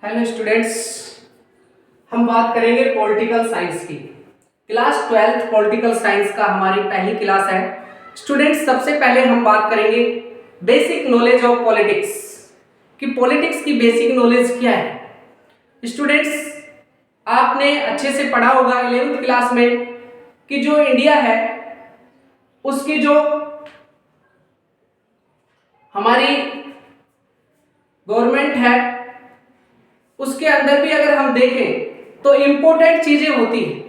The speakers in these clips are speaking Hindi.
हेलो स्टूडेंट्स, हम बात करेंगे पॉलिटिकल साइंस की। क्लास 12th पॉलिटिकल साइंस का हमारी पहली क्लास है। स्टूडेंट्स, सबसे पहले हम बात करेंगे बेसिक नॉलेज ऑफ पॉलिटिक्स कि पॉलिटिक्स की बेसिक नॉलेज क्या है। स्टूडेंट्स, आपने अच्छे से पढ़ा होगा 11th क्लास में कि जो इंडिया है उसकी जो हमारी गवर्नमेंट है उसके अंदर भी अगर हम देखें तो इंपॉर्टेंट चीजें होती हैं।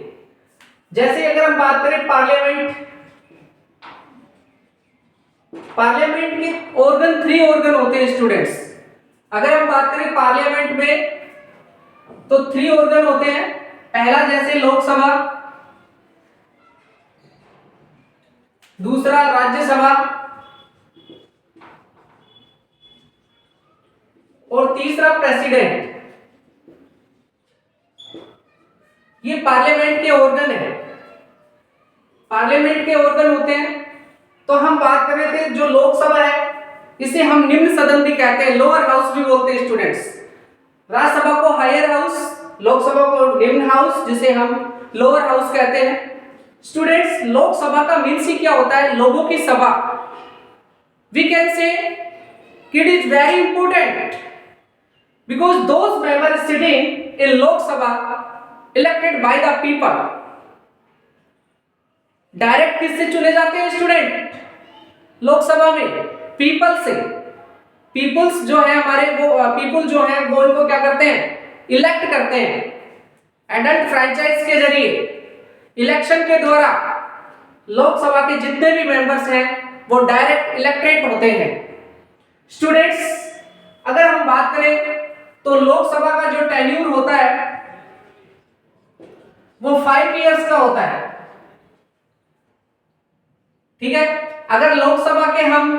जैसे अगर हम बात करें पार्लियामेंट के ऑर्गन 3 ऑर्गन होते हैं स्टूडेंट्स। अगर हम बात करें पार्लियामेंट में तो 3 ऑर्गन होते हैं। पहला जैसे लोकसभा, दूसरा राज्यसभा और तीसरा प्रेसिडेंट। ये पार्लियामेंट के ऑर्गन है, पार्लियामेंट के ऑर्गन होते हैं। तो हम बात कर रहे थे जो लोकसभा है इसे हम निम्न सदन भी कहते हैं, लोअर हाउस भी बोलते हैं स्टूडेंट्स। राज्यसभा को हायर हाउस, लोकसभा को निम्न हाउस जिसे हम लोअर हाउस कहते हैं। स्टूडेंट्स, लोकसभा का मीन्स ही क्या होता है? लोगों की सभा। We can say it is very important because those members sitting in Lok Sabha elected by the people। Direct किससे चुने जाते हैं स्टूडेंट? लोकसभा में पीपल से। पीपल्स जो है हमारे वो पीपल जो है वो इनको क्या करते हैं? इलेक्ट करते हैं। एडल्ट फ्रैंचाइज के जरिए इलेक्शन के द्वारा लोकसभा के जितने भी मेंबर्स हैं वो डायरेक्ट इलेक्टेड होते हैं। स्टूडेंट्स, अगर हम बात करें तो लोकसभा का जो टेन्यूर होता है वो 5 इयर्स का होता है। ठीक है, अगर लोकसभा के हम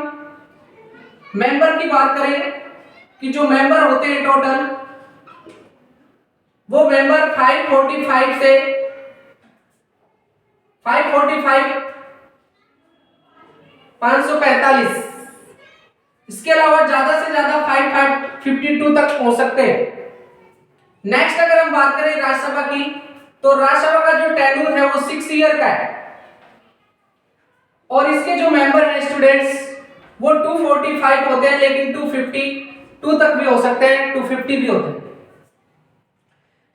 मेंबर की बात करें कि जो मेंबर होते हैं टोटल, वो मेंबर 545 से 545 इसके अलावा ज्यादा से ज्यादा 552 तक पहुंच सकते हैं। नेक्स्ट अगर हम बात करें राज्यसभा की तो राज्यसभा का जो टेन्यूर है वो 6 ईयर का है और इसके जो मेंबर हैं स्टूडेंट्स वो 245 होते हैं, लेकिन 252 तक भी हो सकते हैं, 250 भी होते हैं।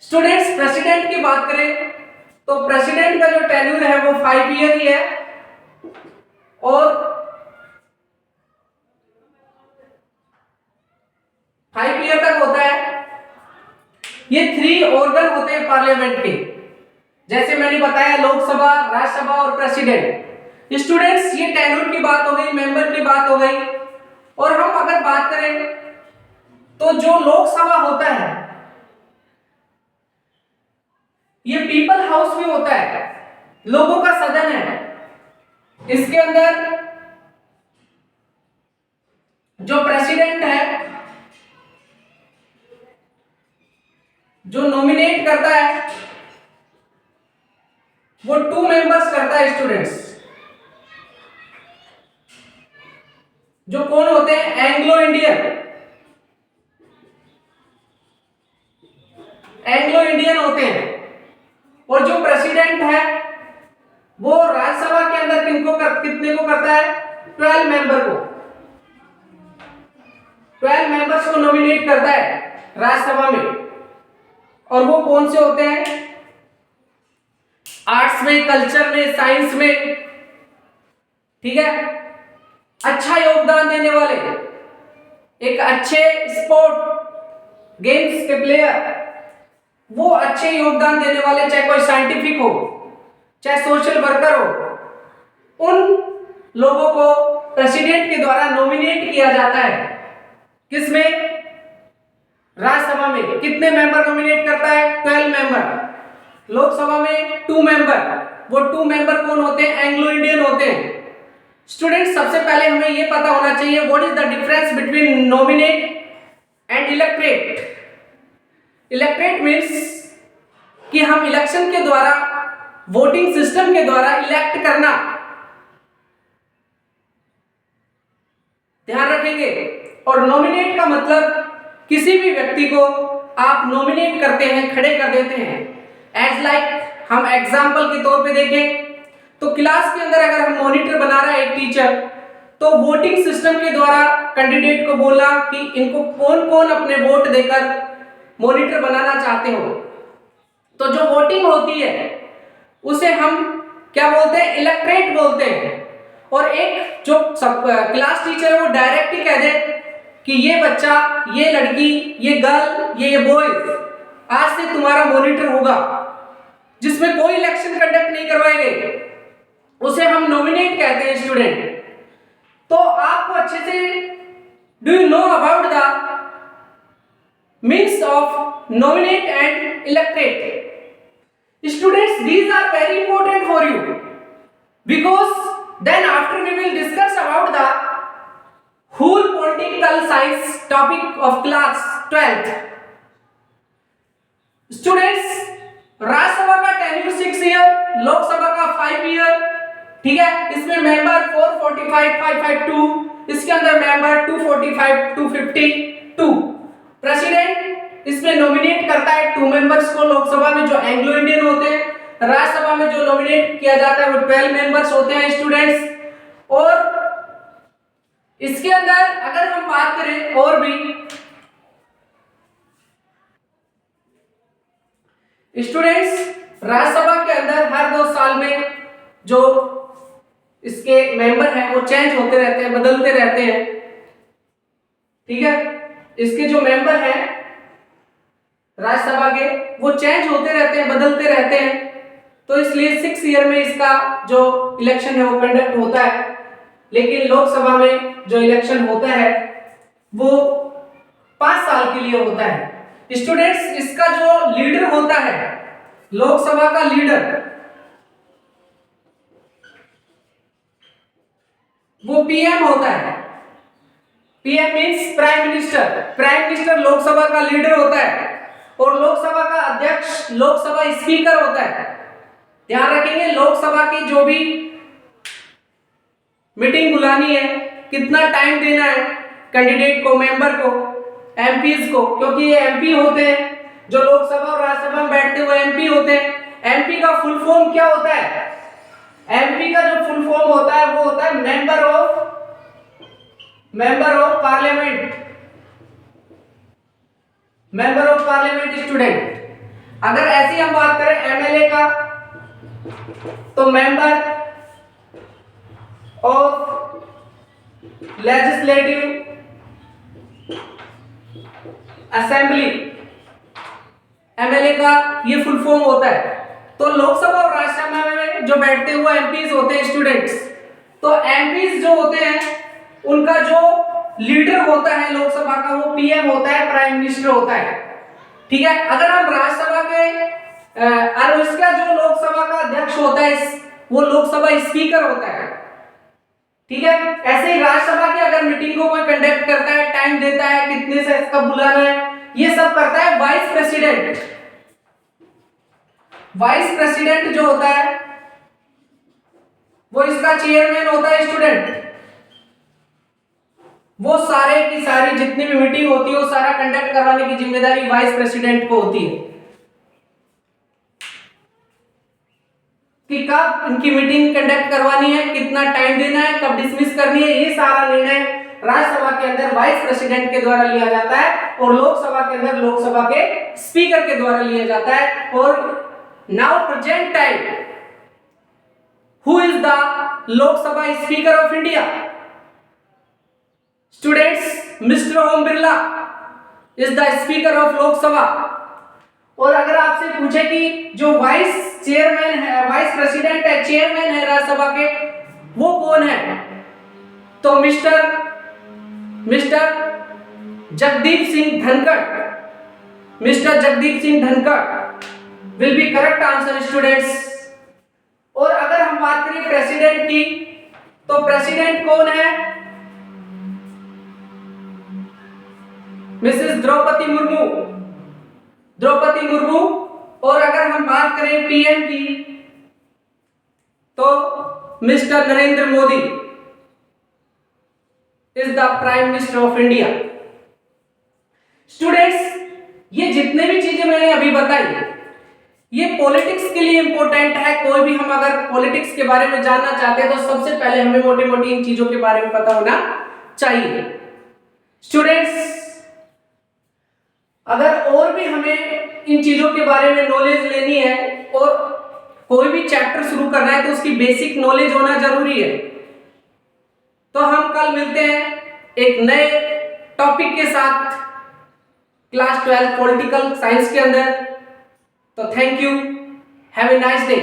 स्टूडेंट्स, प्रेसिडेंट की बात करें तो प्रेसिडेंट का जो टेन्यूर है वो 5 ईयर ही है और 5 ईयर तक होता है। ये 3 ऑर्गन होते हैं पार्लियामेंट के, जैसे मैंने बताया लोकसभा, राज्यसभा और प्रेसिडेंट। स्टूडेंट्स, ये टेन्योर की बात हो गई, मेंबर की बात हो गई। और हम अगर बात करें तो जो लोकसभा होता है ये पीपल हाउस भी होता है, लोगों का सदन है। इसके अंदर जो प्रेसिडेंट है जो नॉमिनेट करता है वो 2 मेंबर्स करता है स्टूडेंट्स। जो कौन होते हैं? एंग्लो इंडियन होते हैं। और जो प्रेसिडेंट है वो राज्यसभा के अंदर कितने को करता है? 12 मेंबर को, 12 मेंबर्स को नॉमिनेट करता है राज्यसभा में। और वो कौन से होते हैं? आर्ट्स में, कल्चर में, साइंस में। ठीक है, अच्छा योगदान देने वाले, एक अच्छे स्पोर्ट गेम्स के प्लेयर, वो अच्छे योगदान देने वाले, चाहे कोई साइंटिफिक हो चाहे सोशल वर्कर हो, उन लोगों को प्रेसिडेंट के द्वारा नॉमिनेट किया जाता है। किसमें? राज्यसभा में। कितने मेंबर नॉमिनेट करता है? 12 मेंबर। लोकसभा में 2 मेंबर। वो 2 मेंबर कौन होते हैं? एंग्लो इंडियन होते हैं। स्टूडेंट्स, सबसे पहले हमें यह पता होना चाहिए what is the difference between nominate and elected. Elected means कि हम इलेक्शन के द्वारा, वोटिंग सिस्टम के द्वारा इलेक्ट करना, ध्यान रखेंगे। और नॉमिनेट का मतलब किसी भी व्यक्ति को आप नॉमिनेट करते हैं, खड़े कर देते हैं। एज लाइक हम एग्जाम्पल के तौर पे देखें तो क्लास के अंदर अगर हम मॉनिटर बना रहा है एक टीचर, तो वोटिंग सिस्टम के द्वारा कैंडिडेट को बोला कि इनको कौन कौन अपने वोट देकर मॉनिटर बनाना चाहते हो। तो जो वोटिंग होती है उसे हम क्या बोलते हैं, इलेक्ट्रेट बोलते हैं। और एक जो क्लास टीचर है वो डायरेक्ट ही कह दे कि ये बच्चा, ये लड़की, ये गर्ल, ये बॉयज आज से तुम्हारा मॉनिटर होगा, जिसमें कोई इलेक्शन कंडक्ट नहीं करवाए गए, उसे हम नॉमिनेट कहते हैं स्टूडेंट। तो आपको अच्छे से do you know about the means of nominate and elected? Students, these are very important for you because then after we will discuss about the whole political science topic of class 12th. Students, Rajya Sabha का टेन्यूर 6 ईयर, लोकसभा का 5 ईयर, ठीक है। इसमें मेंबर 445 552, इसके अंदर मेंबर 245 252। प्रेसिडेंट इसमें नॉमिनेट करता है 2 मेंबर्स को, लोकसभा में जो एंग्लो इंडियन होते हैं, राज्यसभा में जो नॉमिनेट किया जाता है वो 12 मेंबर्स होते हैं स्टूडेंट्स। और इसके अंदर अगर हम बात करें और भी स्टूडेंट्स, राज्यसभा के अंदर हर 2 साल में जो इसके मेंबर हैं वो चेंज होते रहते हैं, बदलते रहते हैं, ठीक है। इसके जो मेंबर हैं राज्यसभा के वो चेंज होते रहते हैं, बदलते रहते हैं। तो इसलिए 6 ईयर में इसका जो इलेक्शन है वो कंडक्ट होता है। लेकिन लोकसभा में जो इलेक्शन होता है वो 5 साल के लिए होता है स्टूडेंट्स। इसका जो लीडर होता है, लोकसभा का लीडर, वो पीएम होता है। PM means prime minister. Prime minister Lok Sabha का लीडर होता है और लोकसभा का अध्यक्ष लोकसभा स्पीकर होता है। ध्यान रखेंगे, लोकसभा की जो भी मीटिंग बुलानी है, कितना टाइम देना है कैंडिडेट को, मेंबर को, एमपीज को, क्योंकि ये एमपी होते हैं जो लोकसभा और राज्यसभा में बैठते हुए एमपी होते हैं। एमपी का फुल फॉर्म क्या होता है? एमपी का जो फुल फॉर्म होता है वो होता है member of parliament. Member of parliament student. अगर ऐसी हम बात करें एमएलए का, तो member of legislative assembly, MLA का ये फुल फॉर्म होता है। तो लोकसभा और राज्यसभा में जो बैठते हुए एमपीज होते हैं स्टूडेंट्स, तो एमपीज जो होते हैं उनका जो लीडर होता है लोकसभा का वो पीएम होता है, प्राइम मिनिस्टर होता है, ठीक है। अगर हम राज्यसभा के और इसका जो लोकसभा का अध्यक्ष होता है वो लोकसभा स्पीकर होता है, ठीक है। ऐसे ही राज्यसभा की अगर मीटिंग को कोई कंडक्ट करता है, टाइम देता है, कितने से इसका बुलाना है, ये सब करता है वाइस प्रेसिडेंट। वाइस प्रेसिडेंट जो होता है वो इसका चेयरमैन होता है स्टूडेंट। वो सारे की सारी जितनी भी मीटिंग होती है वो सारा कंडक्ट करवाने की जिम्मेदारी वाइस प्रेसिडेंट को होती है, कि कब इनकी मीटिंग कंडक्ट करवानी है, कितना टाइम देना है, कब डिसमिस करनी है, ये सारा निर्णय राज्यसभा के अंदर वाइस प्रेसिडेंट के द्वारा लिया जाता है और लोकसभा के अंदर लोकसभा के स्पीकर के द्वारा लिया जाता है। और now present time, who is the Lok Sabha speaker of India? Students, mister Om Birla is the speaker of Lok Sabha. और अगर आपसे पूछे कि जो वाइस चेयरमैन है, वाइस प्रेसिडेंट है, चेयरमैन है राज्यसभा के, वो कौन है? तो mister Jagdeep Singh Dhankhar. Mister Jagdeep Singh Dhankhar will be correct answer students. और अगर हम बात करें प्रेसिडेंट की, तो प्रेसिडेंट कौन है? मिसेस द्रौपदी मुर्मू। द्रौपदी मुर्मू। और अगर हम बात करें पीएम की, तो mister Narendra Modi is the prime minister of India. Students, ये जितने भी चीजें मैंने अभी बताई ये पॉलिटिक्स के लिए इंपॉर्टेंट है। कोई भी हम अगर पॉलिटिक्स के बारे में जानना चाहते हैं तो सबसे पहले हमें मोटी मोटी इन चीजों के बारे में पता होना चाहिए। स्टूडेंट्स, अगर और भी हमें इन चीजों के बारे में नॉलेज लेनी है और कोई भी चैप्टर शुरू करना है तो उसकी बेसिक नॉलेज होना जरूरी है। तो हम कल मिलते हैं एक नए टॉपिक के साथ क्लास 12 पॉलिटिकल साइंस के अंदर। तो thank you, have a nice day.